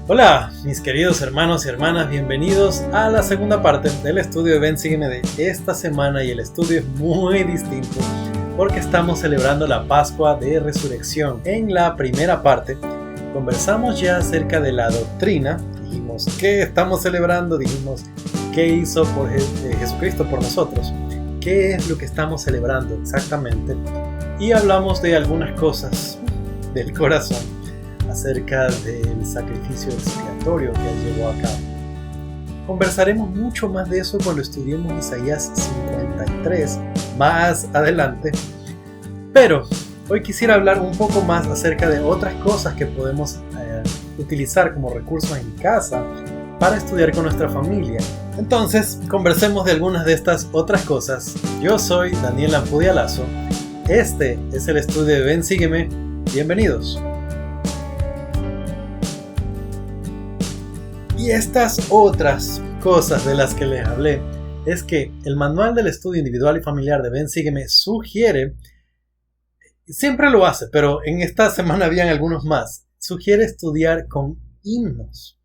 Hola, mis queridos hermanos y hermanas, bienvenidos a la segunda parte del estudio de Ven Sígueme de esta semana, y el estudio es muy distinto porque estamos celebrando la Pascua de Resurrección. En la primera parte conversamos ya acerca de la doctrina, dijimos qué estamos celebrando, dijimos qué hizo por Jesucristo por nosotros, qué es lo que estamos celebrando exactamente, y hablamos de algunas cosas del corazón acerca del sacrificio expiatorio que él llevó a cabo. Conversaremos mucho más de eso cuando estudiemos Isaías 53 más adelante, pero hoy quisiera hablar un poco más acerca de otras cosas que podemos utilizar como recursos en casa para estudiar con nuestra familia. Entonces, conversemos de algunas de estas otras cosas. Yo soy Daniel Ampudialazo. Este es el estudio de Ven Sígueme. Bienvenidos. Y estas otras cosas de las que les hablé es que el manual del estudio individual y familiar de Ven Sígueme sugiere, siempre lo hace, pero en esta semana habían algunos más, sugiere estudiar con himnos.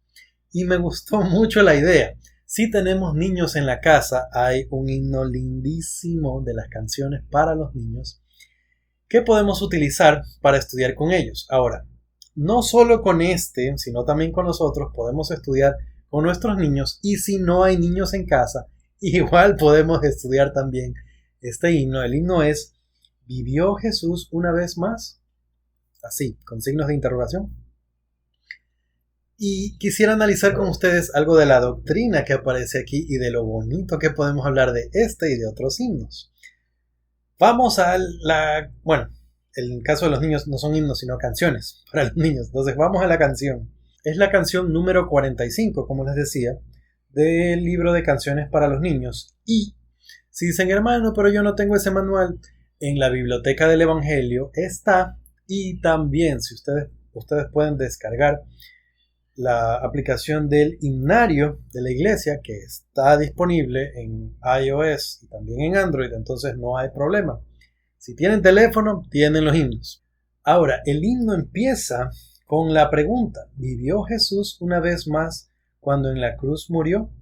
Y me gustó mucho la idea. Si tenemos niños en la casa, hay un himno lindísimo de las canciones para los niños que podemos utilizar para estudiar con ellos. Ahora, no solo con este, sino también con los otros podemos estudiar con nuestros niños, y si no hay niños en casa, igual podemos estudiar también este himno. El himno es ¿Vivió Jesús una vez más? Así, con signos de interrogación. Y quisiera analizar con ustedes algo de la doctrina que aparece aquí y de lo bonito que podemos hablar de este y de otros himnos. Vamos a el caso de los niños no son himnos, sino canciones para los niños. Entonces vamos a la canción. Es la canción número 45, como les decía, del libro de canciones para los niños. Y si dicen, hermano, pero yo no tengo ese manual, en la biblioteca del Evangelio está, y también si ustedes pueden descargar la aplicación del himnario de la iglesia, que está disponible en iOS y también en Android, entonces no hay problema. Si tienen teléfono, tienen los himnos. Ahora, el himno empieza con la pregunta: ¿vivió Jesús una vez más cuando en la cruz murió?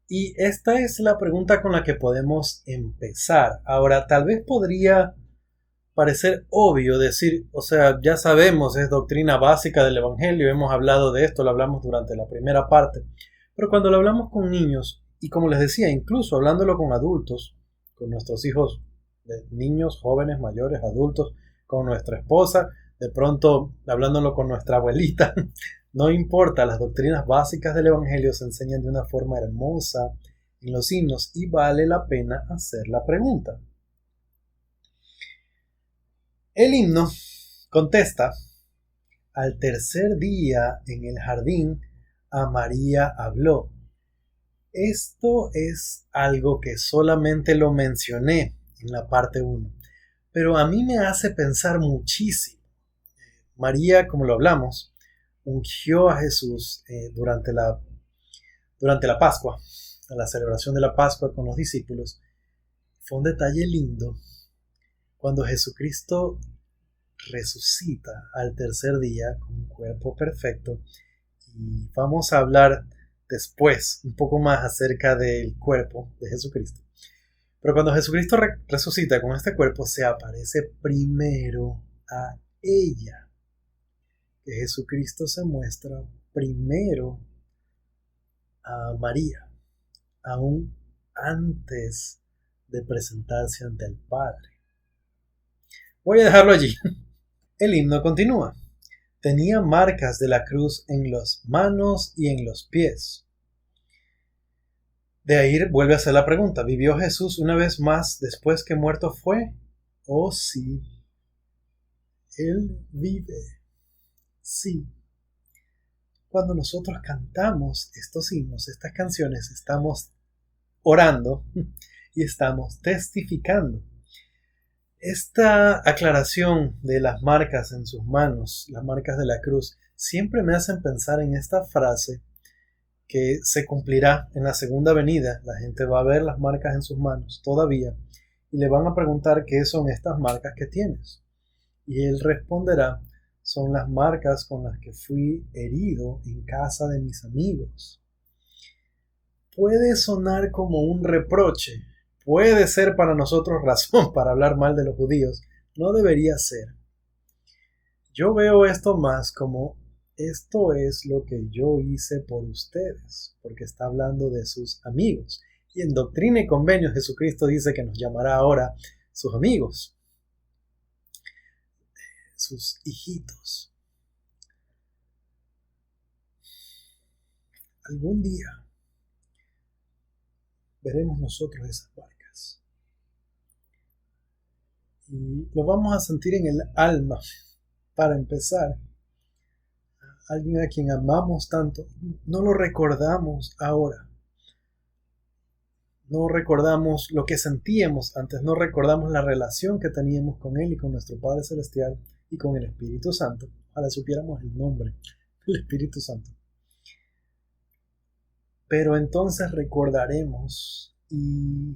Y esta es la pregunta con la que podemos empezar. Ahora, tal vez podría parecer obvio decir, ya sabemos, es doctrina básica del Evangelio, hemos hablado de esto, lo hablamos durante la primera parte. Pero cuando lo hablamos con niños, y como les decía, incluso hablándolo con adultos, con nuestros hijos, de niños, jóvenes, mayores, adultos, con nuestra esposa, de pronto hablándolo con nuestra abuelita, no importa, las doctrinas básicas del Evangelio se enseñan de una forma hermosa en los himnos, y vale la pena hacer la pregunta. El himno contesta: al tercer día en el jardín a María habló. Esto es algo que solamente lo mencioné en la parte 1, pero a mí me hace pensar muchísimo. María, como lo hablamos, ungió a Jesús durante la Pascua, a la celebración de la Pascua con los discípulos. Fue un detalle lindo cuando Jesucristo resucita al tercer día con un cuerpo perfecto, y vamos a hablar después un poco más acerca del cuerpo de Jesucristo. Pero cuando Jesucristo resucita con este cuerpo, se aparece primero a ella. Que Jesucristo se muestra primero a María, aún antes de presentarse ante el Padre. Voy a dejarlo allí. El himno continúa. Tenía marcas de la cruz en las manos y en los pies. De ahí vuelve a hacer la pregunta: ¿vivió Jesús una vez más después que muerto fue? Oh, sí. Él vive. Sí. Cuando nosotros cantamos estos himnos, estas canciones, estamos orando y estamos testificando. Esta aclaración de las marcas en sus manos, las marcas de la cruz, siempre me hacen pensar en esta frase que se cumplirá en la segunda venida. La gente va a ver las marcas en sus manos todavía y le van a preguntar qué son estas marcas que tienes. Y él responderá: son las marcas con las que fui herido en casa de mis amigos. Puede sonar como un reproche, puede ser para nosotros razón para hablar mal de los judíos, no debería ser. Yo veo esto más como esto es lo que yo hice por ustedes, porque está hablando de sus amigos. Y en Doctrina y Convenios Jesucristo dice que nos llamará ahora sus amigos, sus hijitos. Algún día veremos nosotros esas marcas. Y lo vamos a sentir en el alma. Para empezar, alguien a quien amamos tanto, no lo recordamos ahora. No recordamos lo que sentíamos antes, no recordamos la relación que teníamos con Él y con nuestro Padre Celestial y con el Espíritu Santo. Ojalá supiéramos el nombre del Espíritu Santo. Pero entonces recordaremos y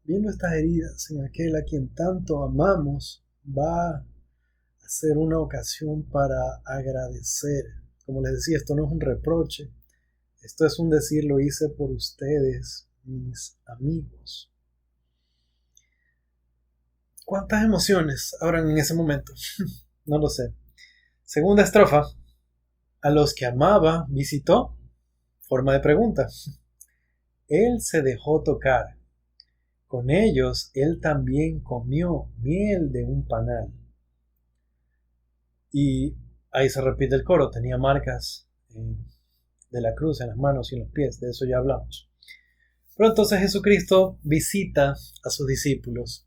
viendo estas heridas en aquel a quien tanto amamos, va a ser una ocasión para agradecer. Como les decía, esto no es un reproche. Esto es un decir, lo hice por ustedes, mis amigos. ¿Cuántas emociones habrán en ese momento? No lo sé. Segunda estrofa. A los que amaba, visitó. Forma de pregunta. Él se dejó tocar. Con ellos él también comió miel de un panal. Y ahí se repite el coro. Tenía marcas de la cruz en las manos y en los pies, de eso ya hablamos. Pero entonces Jesucristo visita a sus discípulos,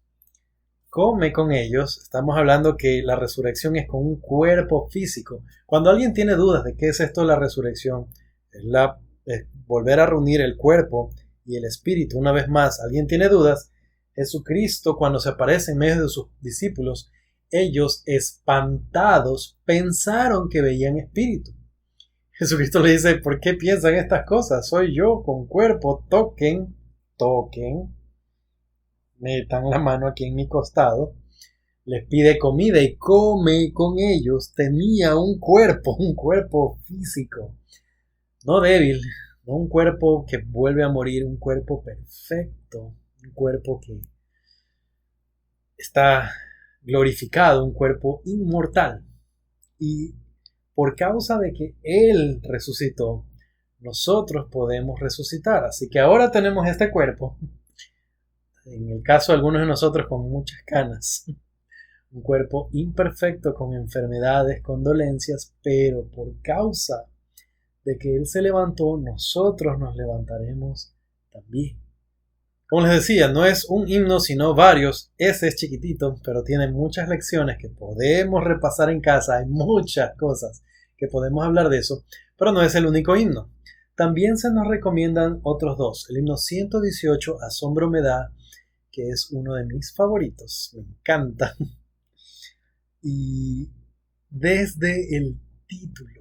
come con ellos. Estamos hablando que la resurrección es con un cuerpo físico. Cuando alguien tiene dudas de qué es esto de la resurrección, es volver a reunir el cuerpo y el espíritu una vez más. Alguien tiene dudas, Jesucristo cuando se aparece en medio de sus discípulos, ellos espantados pensaron que veían espíritu. Jesucristo le dice, ¿por qué piensan estas cosas? Soy yo con cuerpo, toquen, metan la mano aquí en mi costado. Les pide comida y come con ellos. Tenía un cuerpo físico, no débil, no un cuerpo que vuelve a morir, un cuerpo perfecto, un cuerpo que está glorificado, un cuerpo inmortal. Y por causa de que Él resucitó, nosotros podemos resucitar. Así que ahora tenemos este cuerpo, en el caso de algunos de nosotros con muchas canas, un cuerpo imperfecto con enfermedades, con dolencias, pero por causa de que Él se levantó, nosotros nos levantaremos también. Como les decía, no es un himno, sino varios. Ese es chiquitito, pero tiene muchas lecciones que podemos repasar en casa. Hay muchas cosas que podemos hablar de eso, pero no es el único himno. También se nos recomiendan otros dos. El himno 118, Asombro me da, que es uno de mis favoritos. Me encanta. Y desde el título,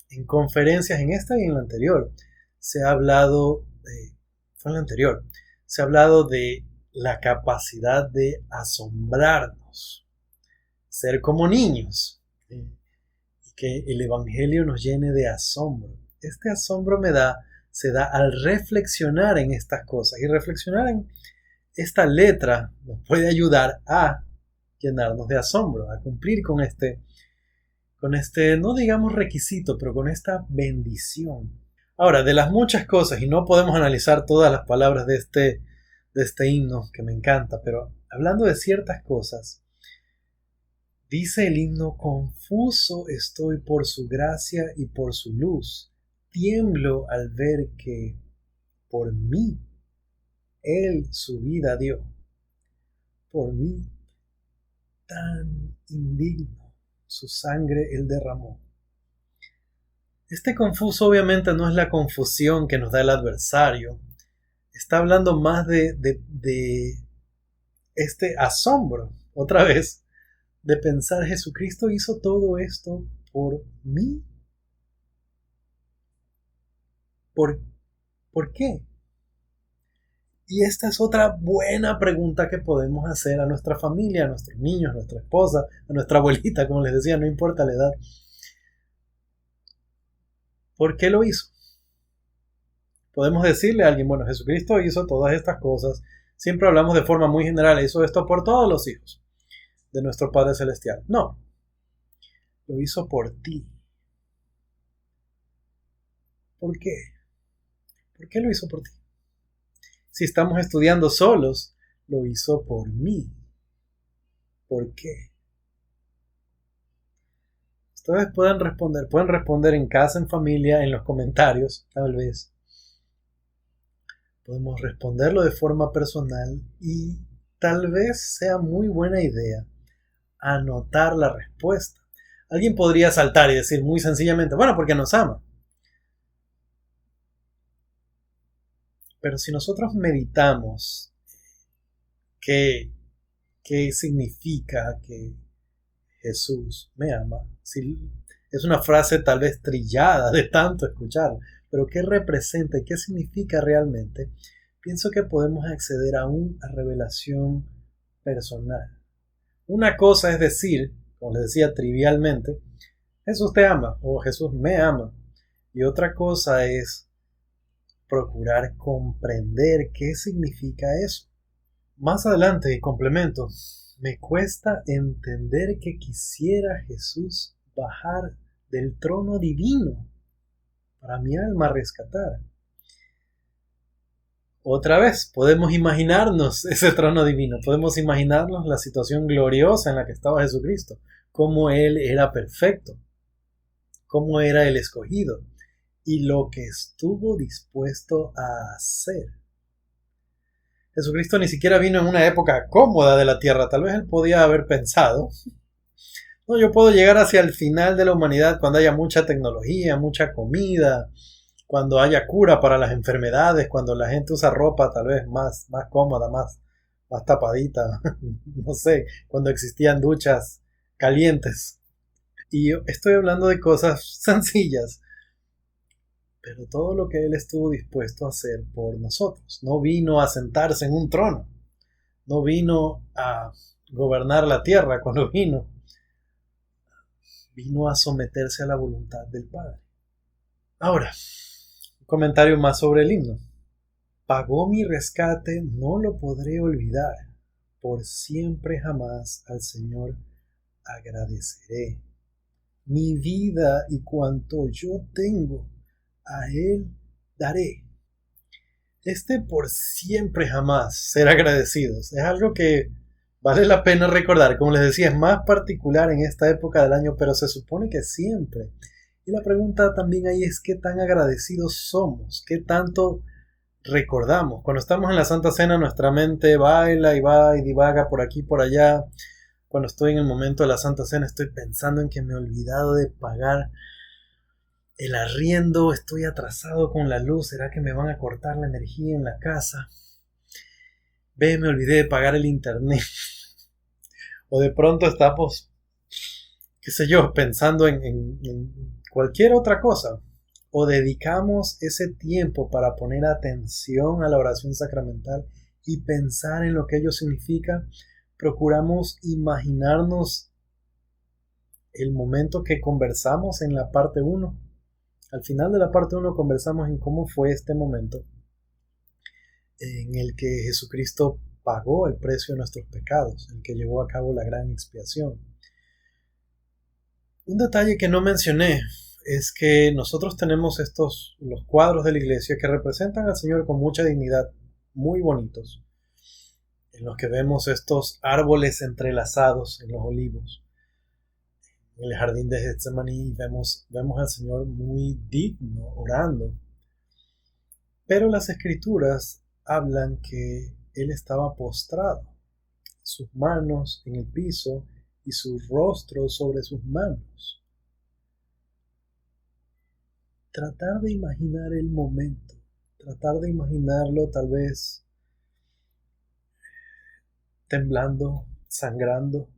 en conferencias, en esta y en la anterior, se ha hablado se ha hablado de la capacidad de asombrarnos, ser como niños, y que el Evangelio nos llene de asombro. Este asombro se da al reflexionar en estas cosas, y reflexionar en esta letra nos puede ayudar a llenarnos de asombro, a cumplir con este, no digamos requisito, pero con esta bendición. Ahora, de las muchas cosas, y no podemos analizar todas las palabras de este himno que me encanta, pero hablando de ciertas cosas, dice el himno, confuso estoy por su gracia y por su luz, tiemblo al ver que por mí Él su vida dio, por mí tan indigno su sangre Él derramó. Este confuso obviamente no es la confusión que nos da el adversario. Está hablando más de este asombro, otra vez, de pensar Jesucristo hizo todo esto por mí. ¿Por qué? Y esta es otra buena pregunta que podemos hacer a nuestra familia, a nuestros niños, a nuestra esposa, a nuestra abuelita, como les decía, no importa la edad. ¿Por qué lo hizo? Podemos decirle a alguien, bueno, Jesucristo hizo todas estas cosas. Siempre hablamos de forma muy general, hizo esto por todos los hijos de nuestro Padre Celestial. No, lo hizo por ti. ¿Por qué? ¿Por qué lo hizo por ti? Si estamos estudiando solos, lo hizo por mí. ¿Por qué? Ustedes pueden responder en casa, en familia, en los comentarios, tal vez. Podemos responderlo de forma personal y tal vez sea muy buena idea anotar la respuesta. Alguien podría saltar y decir muy sencillamente, bueno, porque nos ama. Pero si nosotros meditamos qué significa que Jesús me ama, si es una frase tal vez trillada de tanto escuchar, pero qué representa y qué significa realmente, pienso que podemos acceder a una revelación personal. Una cosa es decir, como les decía trivialmente, Jesús te ama o Jesús me ama. Y otra cosa es procurar comprender qué significa eso. Más adelante, y complemento, me cuesta entender que quisiera Jesús bajar del trono divino para mi alma rescatar. Otra vez, podemos imaginarnos ese trono divino, podemos imaginarnos la situación gloriosa en la que estaba Jesucristo, cómo Él era perfecto, cómo era el escogido y lo que estuvo dispuesto a hacer. Jesucristo ni siquiera vino en una época cómoda de la tierra, tal vez Él podía haber pensado, no, yo puedo llegar hacia el final de la humanidad cuando haya mucha tecnología, mucha comida, cuando haya cura para las enfermedades, cuando la gente usa ropa tal vez más cómoda, más tapadita, no sé, cuando existían duchas calientes. Y yo estoy hablando de cosas sencillas, pero todo lo que Él estuvo dispuesto a hacer por nosotros. No vino a sentarse en un trono, no vino a gobernar la tierra cuando vino a someterse a la voluntad del Padre. Ahora, un comentario más sobre el himno. Pagó mi rescate, no lo podré olvidar. Por siempre jamás al Señor agradeceré. Mi vida y cuanto yo tengo, a Él daré. Por siempre jamás ser agradecidos es algo que vale la pena recordar. Como les decía, es más particular en esta época del año, pero se supone que siempre. Y la pregunta también ahí es qué tan agradecidos somos, qué tanto recordamos. Cuando estamos en la Santa Cena, nuestra mente baila y va y divaga por aquí y por allá. Cuando estoy en el momento de la Santa Cena, estoy pensando en que me he olvidado de pagar el arriendo, estoy atrasado con la luz, ¿será que me van a cortar la energía en la casa? Me olvidé de pagar el internet. O de pronto estamos, qué sé yo, pensando en cualquier otra cosa. O dedicamos ese tiempo para poner atención a la oración sacramental y pensar en lo que ello significa. Procuramos imaginarnos el momento que conversamos en la parte 1. Al final de la parte 1 conversamos en cómo fue este momento en el que Jesucristo pagó el precio de nuestros pecados, el que llevó a cabo la gran expiación. Un detalle que no mencioné es que nosotros tenemos los cuadros de la iglesia que representan al Señor con mucha dignidad, muy bonitos, en los que vemos estos árboles entrelazados en los olivos. En el jardín de Getsemaní vemos al Señor muy digno, orando. Pero las escrituras hablan que Él estaba postrado, sus manos en el piso y su rostro sobre sus manos. Tratar de imaginar el momento, tratar de imaginarlo tal vez temblando, sangrando.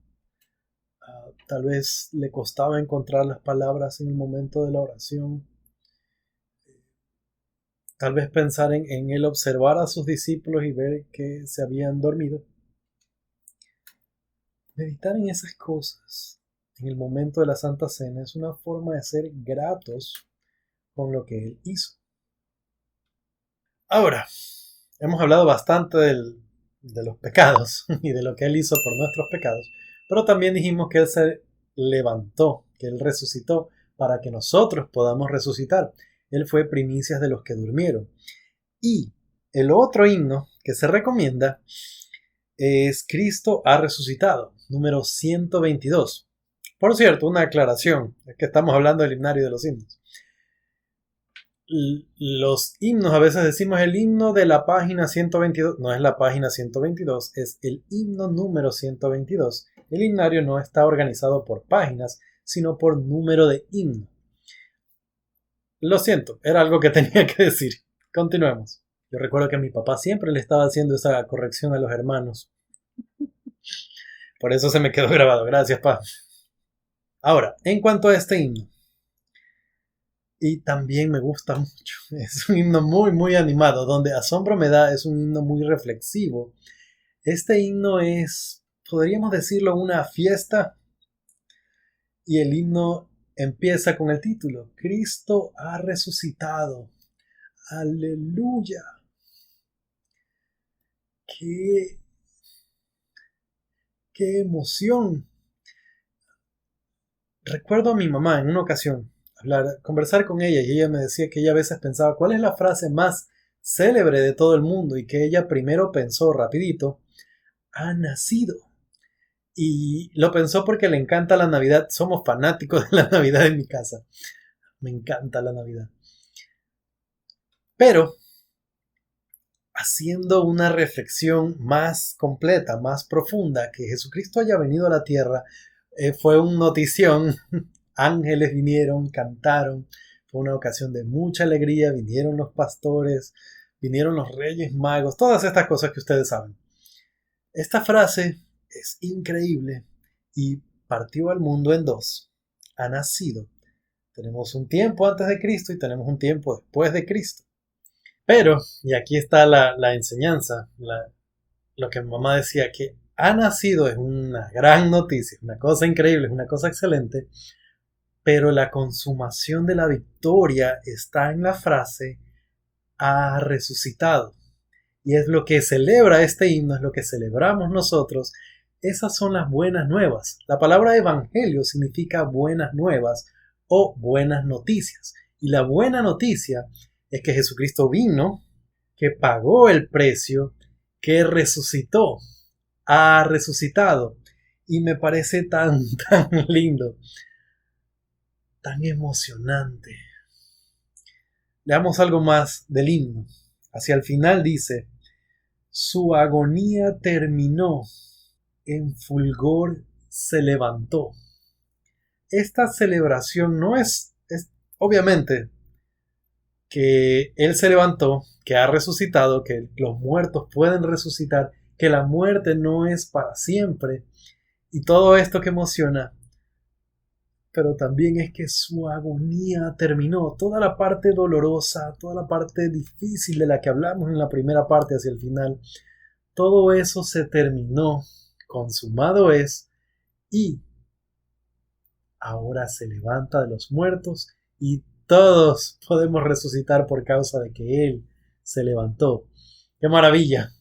Tal vez le costaba encontrar las palabras en el momento de la oración. Tal vez pensar en el observar a sus discípulos y ver que se habían dormido. Meditar en esas cosas en el momento de la Santa Cena es una forma de ser gratos con lo que Él hizo. Ahora, hemos hablado bastante de los pecados y de lo que Él hizo por nuestros pecados, pero también dijimos que Él se levantó, que Él resucitó para que nosotros podamos resucitar. Él fue primicias de los que durmieron. Y el otro himno que se recomienda es Cristo ha resucitado, número 122. Por cierto, una aclaración, es que estamos hablando del himnario de los himnos. Los himnos, a veces decimos el himno de la página 122, no es la página 122, es el himno número 122. El himnario no está organizado por páginas, sino por número de himno. Lo siento, era algo que tenía que decir. Continuemos. Yo recuerdo que mi papá siempre le estaba haciendo esa corrección a los hermanos. Por eso se me quedó grabado. Gracias, pa. Ahora, en cuanto a este himno, y también me gusta mucho, es un himno muy, muy animado, donde asombro me da, es un himno muy reflexivo. Este himno es, podríamos decirlo, una fiesta, y el himno empieza con el título, Cristo ha resucitado. Aleluya. Qué emoción. Recuerdo a mi mamá en una ocasión conversar con ella y ella me decía que ella a veces pensaba cuál es la frase más célebre de todo el mundo y que ella primero pensó rapidito, ha nacido. Y lo pensó porque le encanta la Navidad. Somos fanáticos de la Navidad en mi casa. Me encanta la Navidad. Pero haciendo una reflexión más completa, más profunda, que Jesucristo haya venido a la tierra, fue una notición. Ángeles vinieron, cantaron, fue una ocasión de mucha alegría, vinieron los pastores, vinieron los reyes magos, todas estas cosas que ustedes saben. Esta frase es increíble y partió al mundo en dos. Ha nacido. Tenemos un tiempo antes de Cristo y tenemos un tiempo después de Cristo. Pero, y aquí está la enseñanza, lo que mi mamá decía, que ha nacido es una gran noticia, una cosa increíble, es una cosa excelente, pero la consumación de la victoria está en la frase ha resucitado. Y es lo que celebra este himno, es lo que celebramos nosotros. Esas son las buenas nuevas. La palabra evangelio significa buenas nuevas o buenas noticias. Y la buena noticia es que Jesucristo vino, que pagó el precio, que resucitó, ha resucitado. Y me parece tan lindo, tan emocionante. Leamos algo más del himno. Hacia el final dice, su agonía terminó, en fulgor se levantó. Esta celebración no es obviamente que Él se levantó, que ha resucitado, que los muertos pueden resucitar, que la muerte no es para siempre y todo esto que emociona, pero también es que su agonía terminó, toda la parte dolorosa, toda la parte difícil de la que hablamos en la primera parte hacia el final, todo eso se terminó, consumado es, y ahora se levanta de los muertos y todos podemos resucitar por causa de que Él se levantó. ¡Qué maravilla!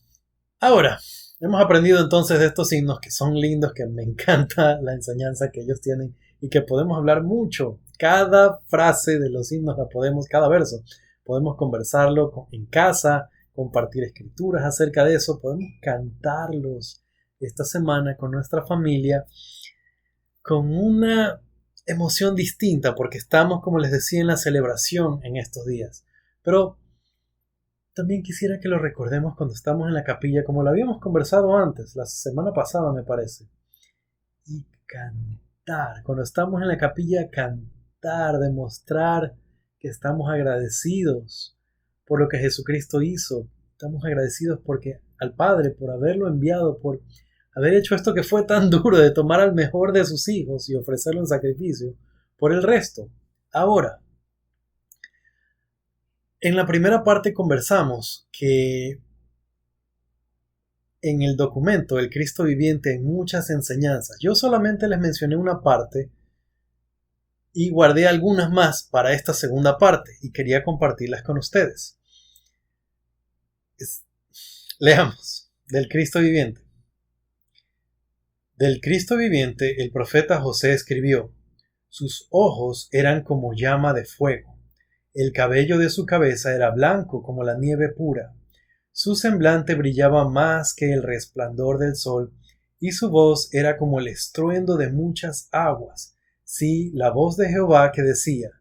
Ahora, hemos aprendido entonces de estos himnos que son lindos, que me encanta la enseñanza que ellos tienen y que podemos hablar mucho. Cada frase de los himnos la podemos, cada verso, podemos conversarlo en casa, compartir escrituras acerca de eso, podemos cantarlos esta semana con nuestra familia con una emoción distinta porque estamos, como les decía, en la celebración en estos días. Pero también quisiera que lo recordemos cuando estamos en la capilla, como lo habíamos conversado antes, la semana pasada me parece. Y cantar, cuando estamos en la capilla, cantar, demostrar que estamos agradecidos por lo que Jesucristo hizo. Estamos agradecidos porque al Padre por haberlo enviado, por haber hecho esto que fue tan duro de tomar al mejor de sus hijos y ofrecerlo en sacrificio por el resto. Ahora, En la primera parte conversamos que en el documento El Cristo Viviente hay muchas enseñanzas. Yo solamente les mencioné una parte y guardé algunas más para esta segunda parte y quería compartirlas con ustedes. Leamos del Cristo Viviente. Del Cristo Viviente el profeta José escribió: sus ojos eran como llama de fuego, el cabello de su cabeza era blanco como la nieve pura, su semblante brillaba más que el resplandor del sol, y su voz era como el estruendo de muchas aguas, sí, la voz de Jehová que decía: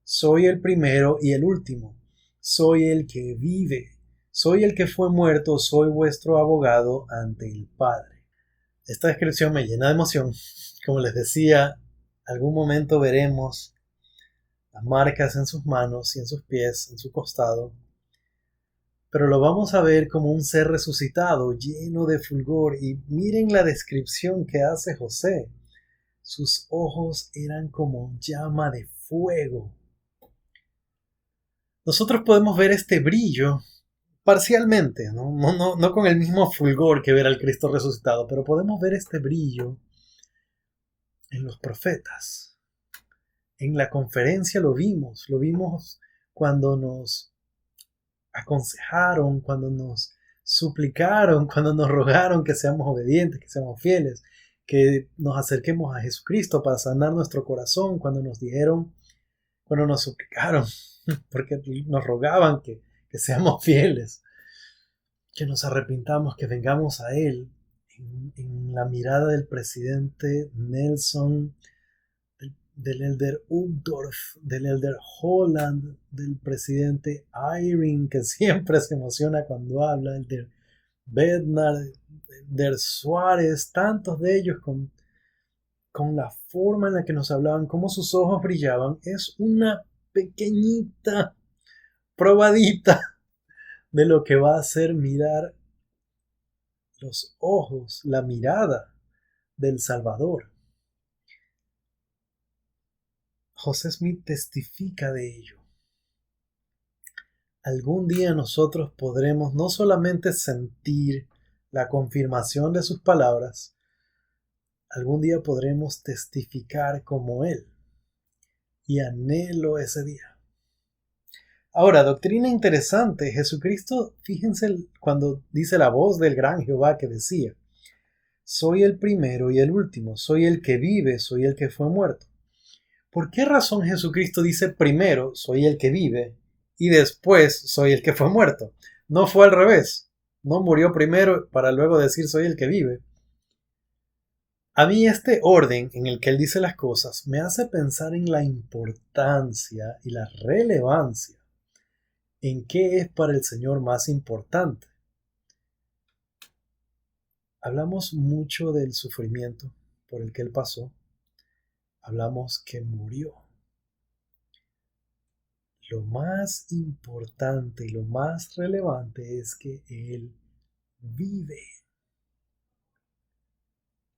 soy el primero y el último, soy el que vive, soy el que fue muerto, soy vuestro abogado ante el Padre. Esta descripción me llena de emoción. Como les decía, algún momento veremos las marcas en sus manos y en sus pies, en su costado, pero lo vamos a ver como un ser resucitado, lleno de fulgor. Y miren la descripción que hace José. Sus ojos eran como llama de fuego. Nosotros podemos ver este brillo parcialmente, no con el mismo fulgor que ver al Cristo resucitado, pero podemos ver este brillo en los profetas. En la conferencia lo vimos cuando nos aconsejaron, cuando nos suplicaron, cuando nos rogaron que seamos obedientes, que seamos fieles, que nos acerquemos a Jesucristo para sanar nuestro corazón, cuando nos dijeron, cuando nos suplicaron, porque nos rogaban que seamos fieles, que nos arrepintamos, que vengamos a Él. En la mirada del presidente Nelson, del elder Uchtdorf, del elder Holland, del presidente Eyring, que siempre se emociona cuando habla, el de Bednar, del Suárez, tantos de ellos con la forma en la que nos hablaban, cómo sus ojos brillaban, es una pequeñita probadita de lo que va a ser mirar los ojos, la mirada del Salvador. José Smith testifica de ello. Algún día nosotros podremos no solamente sentir la confirmación de sus palabras, algún día podremos testificar como Él. Y anhelo ese día. Ahora, doctrina interesante. Jesucristo, fíjense cuando dice la voz del gran Jehová que decía: soy el primero y el último, soy el que vive, soy el que fue muerto. ¿Por qué razón Jesucristo dice primero soy el que vive y después soy el que fue muerto? No fue al revés. No murió primero para luego decir soy el que vive. A mí este orden en el que él dice las cosas me hace pensar en la importancia y la relevancia en qué es para el Señor más importante. Hablamos mucho del sufrimiento por el que él pasó. Hablamos que murió. Lo más importante y lo más relevante es que Él vive.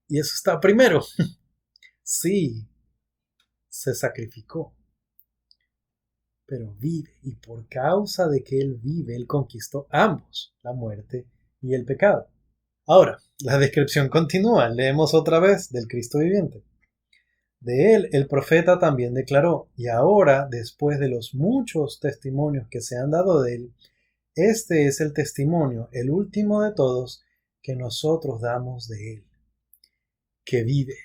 Y eso está primero. Sí, se sacrificó, pero vive. Y por causa de que Él vive, Él conquistó ambos, la muerte y el pecado. Ahora, la descripción continúa. Leemos otra vez del Cristo viviente. De él el profeta también declaró: y ahora, después de los muchos testimonios que se han dado de él, este es el testimonio, el último de todos, que nosotros damos de él, que vive.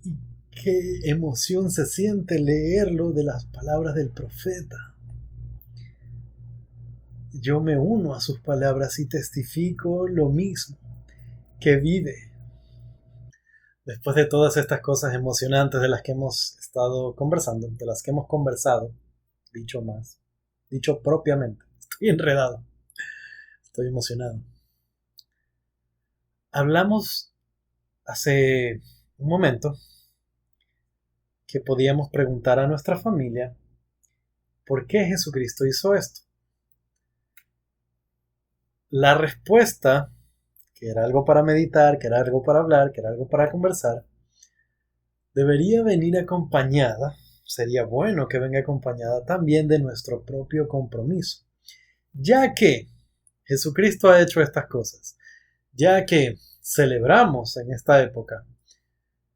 Y qué emoción se siente leerlo de las palabras del profeta. Yo me uno a sus palabras y testifico lo mismo, que vive. Después de todas estas cosas emocionantes de las que hemos estado conversando, de las que hemos conversado, dicho propiamente, estoy enredado, estoy emocionado. Hablamos hace un momento que podíamos preguntar a nuestra familia ¿por qué Jesucristo hizo esto? La respuesta, que era algo para meditar, que era algo para hablar, que era algo para conversar, debería venir acompañada sería bueno que venga acompañada también de nuestro propio compromiso. Ya que Jesucristo ha hecho estas cosas, ya que celebramos en esta época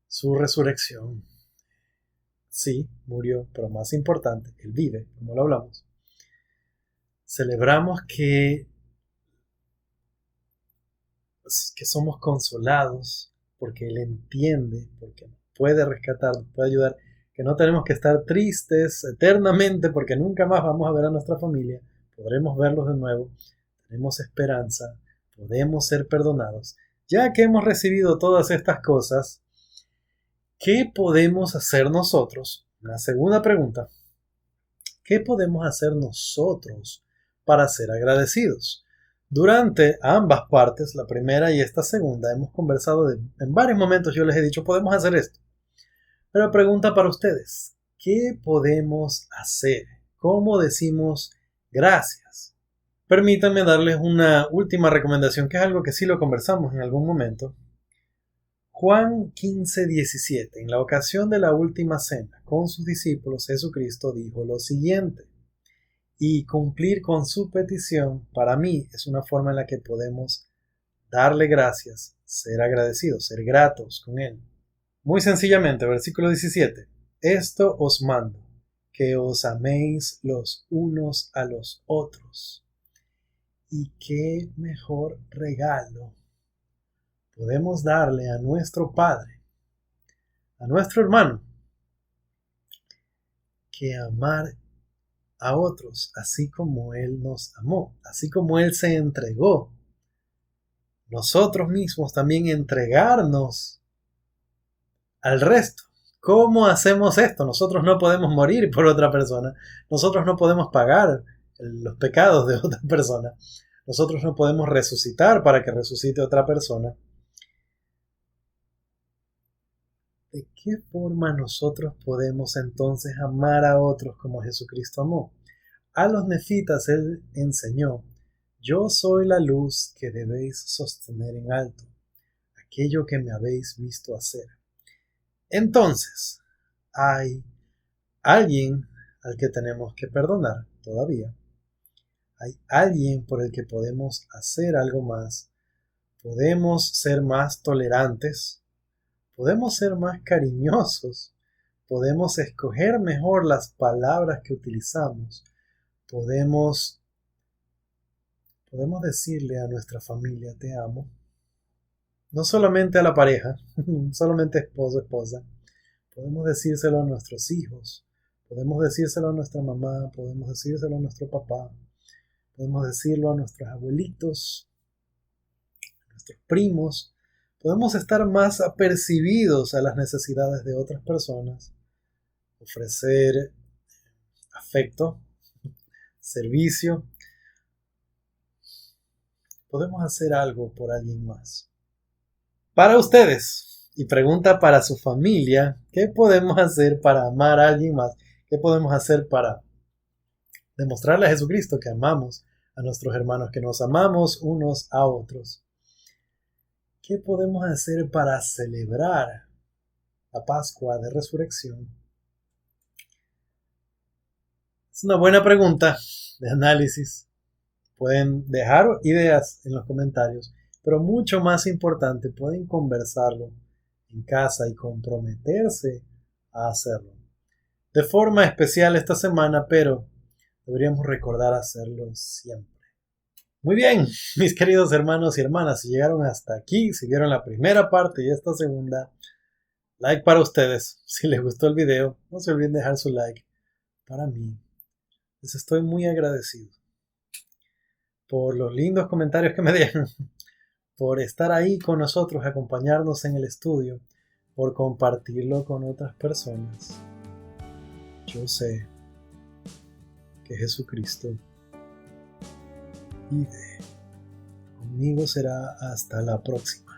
su resurrección. Sí, murió, pero más importante, Él vive, como lo hablamos. Celebramos que somos consolados porque Él entiende, porque nos puede rescatar, nos puede ayudar, que no tenemos que estar tristes eternamente porque nunca más vamos a ver a nuestra familia, podremos verlos de nuevo, tenemos esperanza, podemos ser perdonados. Ya que hemos recibido todas estas cosas, ¿qué podemos hacer nosotros? La segunda pregunta, ¿qué podemos hacer nosotros para ser agradecidos? Durante ambas partes, la primera y esta segunda, hemos conversado en varios momentos yo les he dicho, podemos hacer esto. Pero pregunta para ustedes, ¿qué podemos hacer? ¿Cómo decimos gracias? Permítanme darles una última recomendación, que es algo que sí lo conversamos en algún momento. Juan 15:17, en la ocasión de la última cena con sus discípulos, Jesucristo dijo lo siguiente: y cumplir con su petición, para mí, es una forma en la que podemos darle gracias, ser agradecidos, ser gratos con Él. Muy sencillamente, versículo 17. Esto os mando, que os améis los unos a los otros. Y qué mejor regalo podemos darle a nuestro Padre, a nuestro hermano, que amar a otros, así como Él nos amó, así como Él se entregó. Nosotros mismos también entregarnos al resto. ¿Cómo hacemos esto? Nosotros no podemos morir por otra persona. Nosotros no podemos pagar los pecados de otra persona. Nosotros no podemos resucitar para que resucite otra persona. ¿De qué forma nosotros podemos entonces amar a otros como Jesucristo amó? A los nefitas Él enseñó: yo soy la luz que debéis sostener en alto, aquello que me habéis visto hacer. Entonces, hay alguien al que tenemos que perdonar todavía. Hay alguien por el que podemos hacer algo más. Podemos ser más tolerantes. Podemos ser más cariñosos. Podemos escoger mejor las palabras que utilizamos. Podemos decirle a nuestra familia: te amo. No solamente a la pareja, solamente esposo, esposa. Podemos decírselo a nuestros hijos. Podemos decírselo a nuestra mamá. Podemos decírselo a nuestro papá. Podemos decirlo a nuestros abuelitos, a nuestros primos. Podemos estar más apercibidos a las necesidades de otras personas. Ofrecer afecto, servicio. Podemos hacer algo por alguien más. Para ustedes, y pregunta para su familia, ¿qué podemos hacer para amar a alguien más? ¿Qué podemos hacer para demostrarle a Jesucristo que amamos a nuestros hermanos, que nos amamos unos a otros? ¿Qué podemos hacer para celebrar la Pascua de Resurrección? Es una buena pregunta de análisis. Pueden dejar ideas en los comentarios, pero mucho más importante, pueden conversarlo en casa y comprometerse a hacerlo. De forma especial esta semana, pero deberíamos recordar hacerlo siempre. Muy bien, mis queridos hermanos y hermanas, si llegaron hasta aquí, si vieron la primera parte y esta segunda, like para ustedes. Si les gustó el video, no se olviden dejar su like. Para mí, les estoy muy agradecido por los lindos comentarios que me dejan, por estar ahí con nosotros, acompañarnos en el estudio, por compartirlo con otras personas. Yo sé que Jesucristo vive. Conmigo será hasta la próxima.